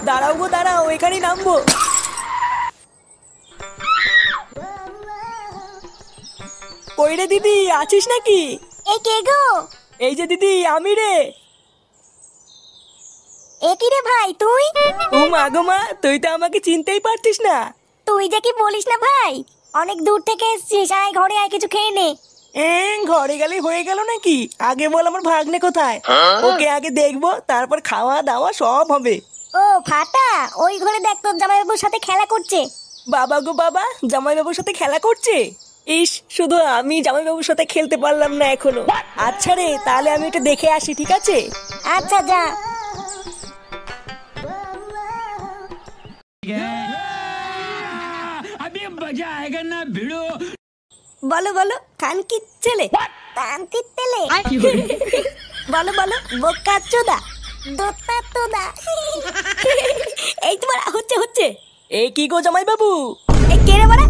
দাঁড়াও গো দাঁড়াও, এখানেই নামবো। কই রে দিদি, আছিস নাকি? এ কে গো? এই যে দিদি, আমি রে। এ কি রে ভাই তুই? ও মা গো মা, তুই তো আমাকে চিনতেই পারতিস না। তুই যে কি বলিস না ভাই, অনেক দূর থেকে এসেছিস, আয় ঘরে আয় কিছু খেয়ে নে। ঘরে গেলেই হয়ে গেল নাকি? আগে বল আমার ভাগ্নে কোথায়, ওকে আগে দেখবো, তারপর খাওয়া দাওয়া সব হবে। ও ফাটা, ওই ঘরে দেখ তোর জামাইবাবুর সাথে খেলা করছে। বাবা গো বাবা, জামাইবাবুর সাথে খেলা করছে? ইস, শুধু আমি জামাইবাবুর সাথে খেলতে পারলাম না এখনো। আচ্ছা রে, তাহলে আমি এটা দেখে আসি, ঠিক আছে? আচ্ছা যা। বলো বলো, খানকির ছেলে, তান্তির তেলে। বলো বলো, বোকা চোদা, দোতা তোদা। এই তোমার হচ্ছে হচ্ছে। এ কি গো জামাইবাবু? এই কে রে বাড়া?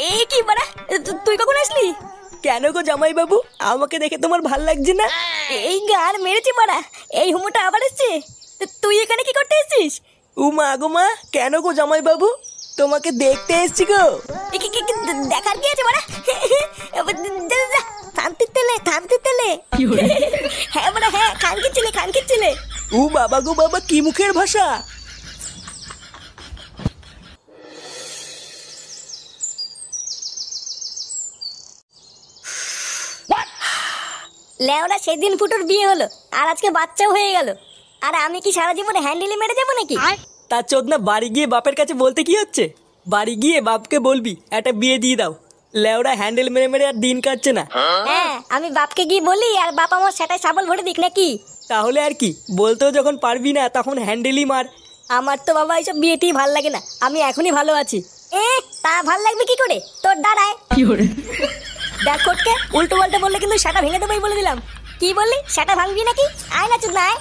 এ কি বাড়া, তুই কখন আসলি? কেন গো জামাইবাবু, আমাকে দেখে তোমার ভাল লাগছে না? এই গার মেরেছি বাড়া, এই হুমোটা আবার এসছে। তুই এখানে কি করতে এসেছিস? ও মা গো মা, কেন গো জামাইবাবু? তোমাকে দেখতে এসছি গো। দেখার কি আছে বাড়া? থামতে তেলে, থামতে তেলে। হ্যাঁ বাড়া হ্যাঁ, খানকির ছেলে, খানকির ছেলে। ও বাবা গো বাবা, কি মুখের ভাষা! লেওরা সেদিন ফুটোর বিয়ে হলো, আর আজকে বাচ্চাও হয়ে গেল, আর আমি কি সারা জীবনে হ্যান্ডেলি মেরে যাবো নাকি? তার চোদনা বাড়ি গিয়ে বাপের কাছে বলতে কি হচ্ছে? বাড়ি গিয়ে বাপকে বলবি একটা বিয়ে দিয়ে দাও। লেওরা হ্যান্ডেল মেরে মেরে আর দিন কাটছে না। হ্যাঁ, আমি বাপকে গিয়ে বলি, আর বাপ আমার সেটাই সাবল ভরে দিক নাকি? তাহলে আর কি, বলতেও যখন পারবি না তখন হ্যান্ডেলই মার। আমার তো বাবা এইসব বিয়েতেই ভাল লাগে না, আমি এখনই ভালো আছি। তা ভাল লাগবে কি করে? তোর দাঁড়ায় দেখ কোটকে, উল্টো পাল্টা বললে কিন্তু সেটা ভেঙে দেবোই বলে দিলাম। কি বললি, সেটা ভাঙবি নাকি? আয় না চুদ না আয়।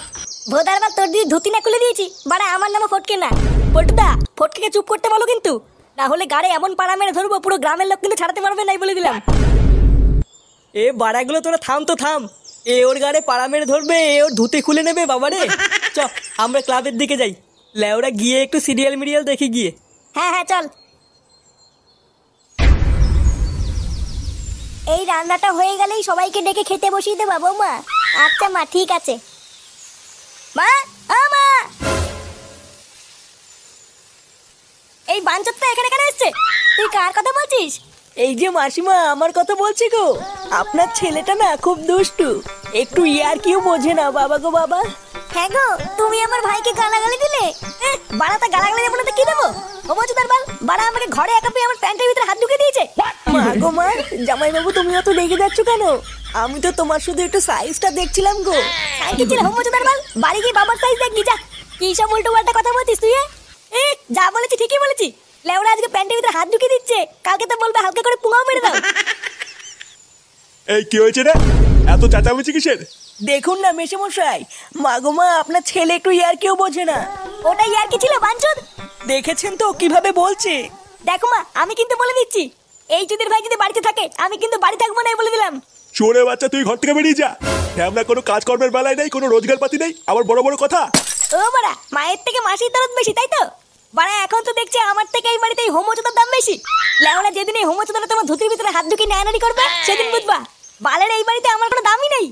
ভোদার বার তোর দিদি ধুতি না খুলে দিয়েছি বাড়া, আমার নামও ফটকে না। পল্টুদা, ফটকে চুপ করতে বলো কিন্তু, না হলে গাড়ি এমন পাড়া মেরে ধরবো পুরো গ্রামের লোক কিন্তু ছাড়াতে পারবে নাই বলে দিলাম। এ বাড়াগুলো তোরা থাম তো থাম। এ ওর গাড়ে পাড়া মেরে ধরবে, এ ওর ধুতে খুলে নেবে বাবারে। চ, আমরা ক্লাবের দিকে যাই। লেওরা গিয়ে একটু সিরিয়াল মিরিয়াল দেখি গিয়ে। হ্যাঁ হ্যাঁ চল। এই রান্নাটা হয়ে গেলেই সবাইকে ডেকে খেতে বসিয়ে দেবা বৌমা? আচ্ছা মা, ঠিক আছে। মা, ও মা, এই বাঞ্চতটা এখানে কেন এসছে? তুই কার কথা বলছিস? এই যে মাসিমা, আমার কথা বলছি গো। আপনার ছেলেটা না খুব দুষ্টু, একটু ইয়ার কিউ বোঝে না বাবা গো বাবা। হ্যাঁ গো, তুমি আমার ভাইকে গালাগালি দিলে। বাড়াটা গালাগালি দেবো না তো কি দেবো? হোমচুদার বাল, বাড়া আমাকে ঘরে একা পেয়ে আমার প্যান্টের ভিতরে হাত ঢুকে দিয়েছে। মা গো মা, জামাইবাবু তুমি অত রেগে যাচ্ছ কেন? আমি তো তোমার শুধু একটু সাইজটা দেখছিলাম গো। কি ছিল হোমচুদার বাল, বাড়ি গিয়ে বাবার সাইজ দেখবি যা। কি সব উল্টো পাল্টা কথা বলছিস তুই? যা বলেছি ঠিকই বলেছি। লেওরা আজকে প্যান্টের ভিতরে হাত ঢুকে দিচ্ছে, কালকে তো বলবে হালকা করে পুঙাও মেরে দাও। এই কি হয়েছে রে, এত চেঁচামেচি কিসের? দেখুন না মেশামশাই, মা গো মা, আপনার ছেলে একটু ইয়ার কেউ বোঝে না। ওটাই আর কি ছিল বাঞ্চদ? দেখেছেন তো কিভাবে বলছে। দেখো মা, আমি কিন্তু বলে দিচ্ছি, এই চুদির ভাই যদি বাড়িতে থাকে আমি কিন্তু বাড়ি থাকবো না বলে দিলাম। শোনে বাচ্চা, তুই ঘর থেকে বেরিয়ে যা। আমরা কোনো কাজকর্মের বেলায় নেই, কোনো রোজগার পাতি নেই, আবার বড় বড় কথা। ও বাড়া, মায়ের থেকে মাসির দরদ বেশি তাই তো? বাড়া এখন তো দেখছি আমার থেকে এই বাড়িতে এই হোমচুদার দাম বেশি। লেওরা যেদিন এই হোমচুদারা তোমার ধুতির ভিতরে হাত ঢুকিয়ে নেয়ানারি করবে সেদিন বুঝবা বালের এই বাড়িতে আমার কোনো দামই নেই।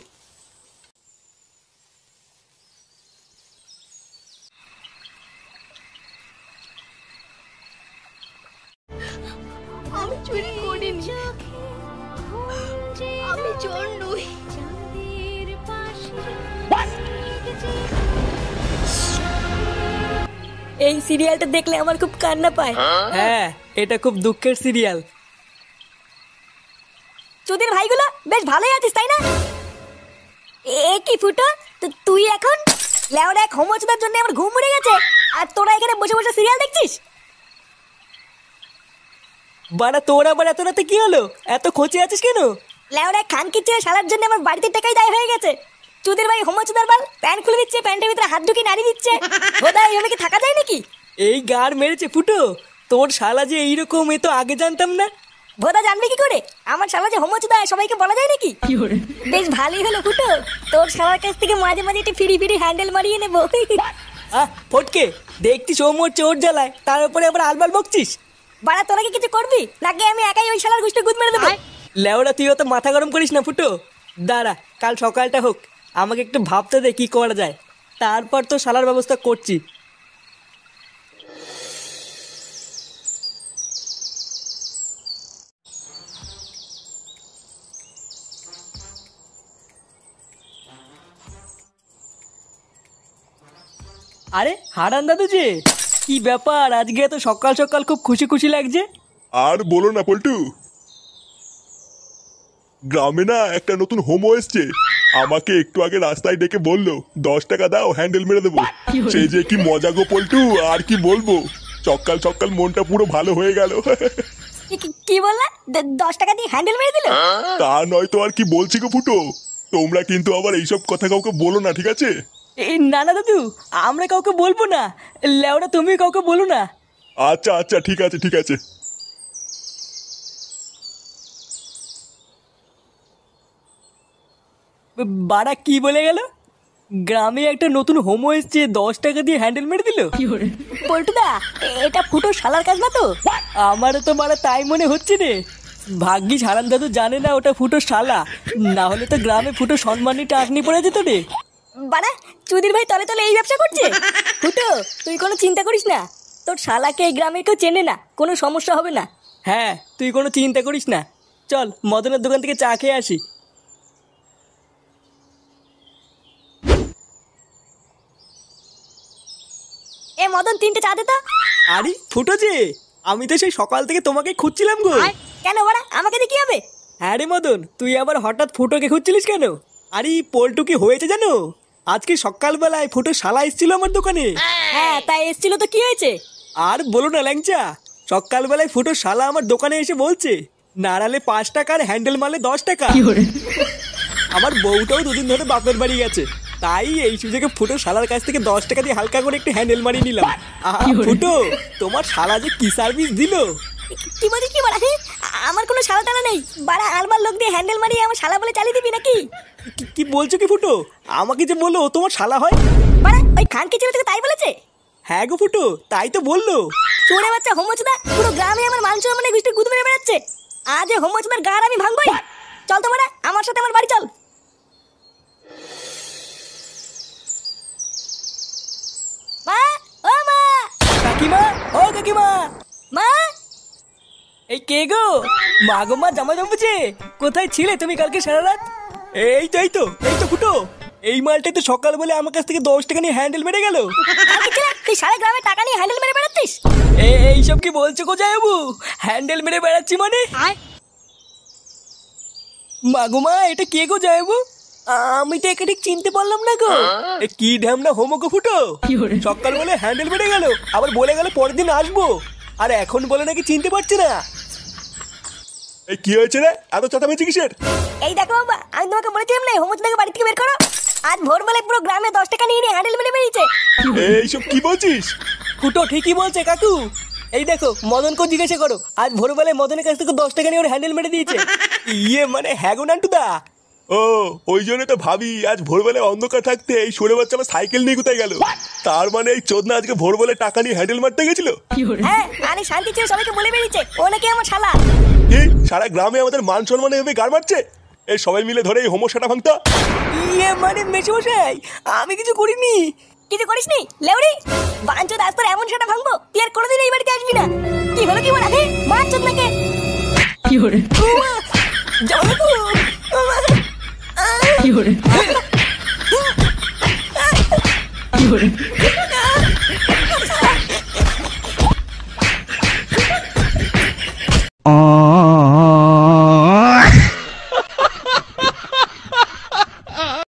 আমি চুরি করিনি, আমি চোর নই। এই সিরিয়ালটা দেখলে আমার খুব কান্না পায়। হ্যাঁ, এটা খুব দুঃখের সিরিয়াল। চুদির ভাইগুলো বেশ ভালোই আছিস তাই না? এ কি ফুটো, তুই এখন লেওরা এক হোমচুদার জন্য আমার ঘুম উড়ে গেছে, আর তোরা এখানে বসে বসে সিরিয়াল দেখছিস? বাড়া তোর আবার এত রাতে কি হলো? এত খোঁচে আছিস কেন? লেওরা খানকির ছেলে শালার জন্য আমার বাড়িতে টাকাই দায় হয়ে গেছে। চুদির ভাই হোমচুদার বাল প্যান্ট খুলে দিচ্ছে, প্যান্টের ভিতরে হাত ঢুকিয়ে নাড়ি দিচ্ছে। বোধ হয় এইভাবে কি থাকা যায় নাকি? এই গার মেরেছে ফুটো, তোর শালা যে এইরকম, এ তো আগে জানতাম না। ভোদা জানবে কি করে? আমার শালা যে হোমচুদা সবাইকে বলা যায় নাকি? বেশ ভালোই হলো ফুটো, তোর শালার কাছ থেকে মাঝে মাঝে একটু ফিরি ফিরি হ্যান্ডেল মারিয়ে নেবো। ফটকে দেখছিস ও মোর চোর জ্বালায়, তার উপরে আবার আলবাল বকছিস। বাড়া তোরা কি কিছু করবি নাকি আমি একাই ওই শালার গুষ্টি গুদ মেরে দেবো? লেওড়া তুই অত মাথা গরম করিস না ফুটো। দাঁড়া, কাল সকালটা হোক, আমাকে একটু ভাবতে দে কি করা যায়, তারপর তো শালার ব্যবস্থা করছি। আরে হারান দাদু যে, কি ব্যাপার আজকে এত সকাল সকাল খুব খুশি খুশি লাগছে? আর বলো না পল্টু, গ্রামে না একটা নতুন হোমো এসছে। আমাকে একটু আগে রাস্তায় ডেকে বললো 10 টাকা দাও হ্যান্ডেল মেরে দেবো। সেই যে কি মজা গো পল্টু, আর কি বলবো, সকাল সকাল মনটা পুরো ভালো হয়ে গেল। কি বললা? 10 টাকা দিয়ে হ্যান্ডেল মেরে দিল? তা নয় তো আর কি বলছি গো ফুটো, তোমরা কিন্তু আবার এইসব কথা কাউকে বলো না, ঠিক আছে? না না দাদু, আমরা কাউকে বলবো না। লেওড়া তুমি কাউকে বলো না। আচ্ছা আচ্ছা, ঠিক আছে ঠিক আছে। বাড়া কি বলে গেল? গ্রামে একটা নতুন হোমো এসছে, 10 টাকা দিয়ে হ্যান্ডেল মেরে দিল। পল্টুদা, এটা ফুটো শালার কাজ না তো? আমারও তো বাড়া তাই মনে হচ্ছে রে। ভাগ্যিস হারান দাদু জানে না ওটা ফুটো শালা, না হলে তো গ্রামে ফুটো সম্মানী টাকনি পড়ে যেত রে। বাড়া চুদির ভাই তলে তলে এই ব্যবসা করছে। ফুটো তুই কোনো চিন্তা করিস না, তোর শালাকে এই গ্রামের কেউ চেনে না, কোনো সমস্যা হবে না। হ্যাঁ, তুই কোনো চিন্তা করিস না। চল মদনের দোকান থেকে চা খেয়ে আসি। এ মদন 3টে চা দে তো। আরে ফুটো যে, আমি তো সেই সকাল থেকে তোমাকে খুঁজছিলাম গো। কেন বাড়া, আমাকে দিয়ে কি হবে? হ্যাঁ রে মদন, তুই আবার হঠাৎ ফুটোকে খুঁজছিলিস কেন? আরে পল্টু কি হয়েছে জানো, আজকে সকালবেলায় ফুটো শালা এসেছিল আমার দোকানে। হ্যাঁ তাই এসেছিল তো কি হয়েছে? আর বলো না ল্যাংচা, সকালবেলায় ফুটো শালা আমার দোকানে এসে বলছে নাড়ালে 5 টাকা আর হ্যান্ডেল মারলে 10 টাকা। আমার বউটাও 2 দিন ধরে বাপের বাড়ি গেছে, তাই এই সুযোগে ফুটো শালার কাছ থেকে 10 টাকা দিয়ে হালকা করে একটু হ্যান্ডেল মারিয়ে নিলাম। ফুটো, তোমার শালা যে কি সার্ভিস দিল! কি বলছিস কি বাড়া? আমার কোনো শালা টালা নেই বাড়া, আলবার লোক দিয়ে হ্যান্ডেল মারিয়ে আমার শালা বলে চালিয়ে দিবি নাকি? কি বলছো কি ফুটো? আমাকে যে বললো ও তোমার শালা হয়। বাড়া ওই খানকে ছেলে থেকে তাই বলেছে? হ্যাঁ গো ফুটো, তাই তো বললো। চোরে বাচ্চা হোমচুদা পুরো গ্রামে আমার মান সম্মানের গুষ্টি গুদ মেরে বেড়াচ্ছে। আজ এই হোমচুদার গাড় আমি ভাঙবই। চল তো বাড়া আমার সাথে আমার বাড়ি চল। মা, ও মা, কাকিমা, ও কাকিমা। মা, এই কে গো? মা গো মা, জামা জমেছে। কোথায় ছিলে তুমি কালকে সারা রাত? এই তো এই তো এই তো ফুটো, এই মালটাই তো সকাল বলে আমার কাছ থেকে 10 টাকা নিয়ে হ্যান্ডেল মেরে গেল। কালকে ছেলে তুই সারা গ্রামে টাকা নিয়ে হ্যান্ডেল মেরে বেড়াচ্ছিস? এইসব কি বলছো গো জায়াবু? হ্যান্ডেল মেরে বেড়াচ্ছি মানে? মা গো মা, এটা কে গো জায়াবু? আমি তো একে ঠিক চিনতে পারলাম না গো। এ কি ঢ্যামনা হোমো গো ফুটো, সকাল বলে হ্যান্ডেল মেরে গেল, আবার বলে গেল পরের দিন আসবো, আর এখন বলে নাকি চিনতে পারছি না। এই কি হয়েছে রে, এত চেঁচামেচি কিসের? এই দেখো বাবা, আমি তোমাকে বলেছিলাম না হোমচুদাকে বাড়ি থেকে বের করো। আজ ভোরবেলায় পুরো গ্রামে 10 টাকা নিয়ে হ্যান্ডেল মেরে বেরিয়েছে। এইসব কি বলছিস? ফুটো ঠিকই বলছে কাকু। এই দেখো মদনকে জিজ্ঞাসা করো, আজ ভোরবেলায় মদনের কাছ থেকে 10 টাকা নিয়ে ওর হ্যান্ডেল মেরে দিয়েছে। ইয়ে মানে হ্যাঁ গো নান্টুদা। ও, ওই জন্য তো ভাবি আজ ভোরবেলায় অন্ধকার থাকতে এই সরে বাচ্চা আমার সাইকেল নিয়ে কোথায় গেল। তার মানে এই চোদনা আজকে ভোরবেলায় টাকা নিয়ে হ্যান্ডেল মারতে গেছিল। হ্যাঁ, আরে শান্তি ছিল সবাইকে বলে বেরিয়েছে ও নাকি আমার শালা। কি সারা গ্রামে আমাদের মান সম্মান এভাবে গাড় মারছে? এই সবাই মিলে ধরে এই হোমোসাটা ভাঙতা। ইয়ে মানে মেশমশাই, আমি কিছু করিনি। কিছু করিসনি লেউড়ি? বাঞ্চোদ আজ তোর এমন সেটা ভাঙবো তুই আর কোনোদিন এই বাড়িতে আসবি না। কি হলো কি বলা? বাঞ্চোদ নাকি? কি হরে জামাইবাবু, কি হরে কি হরে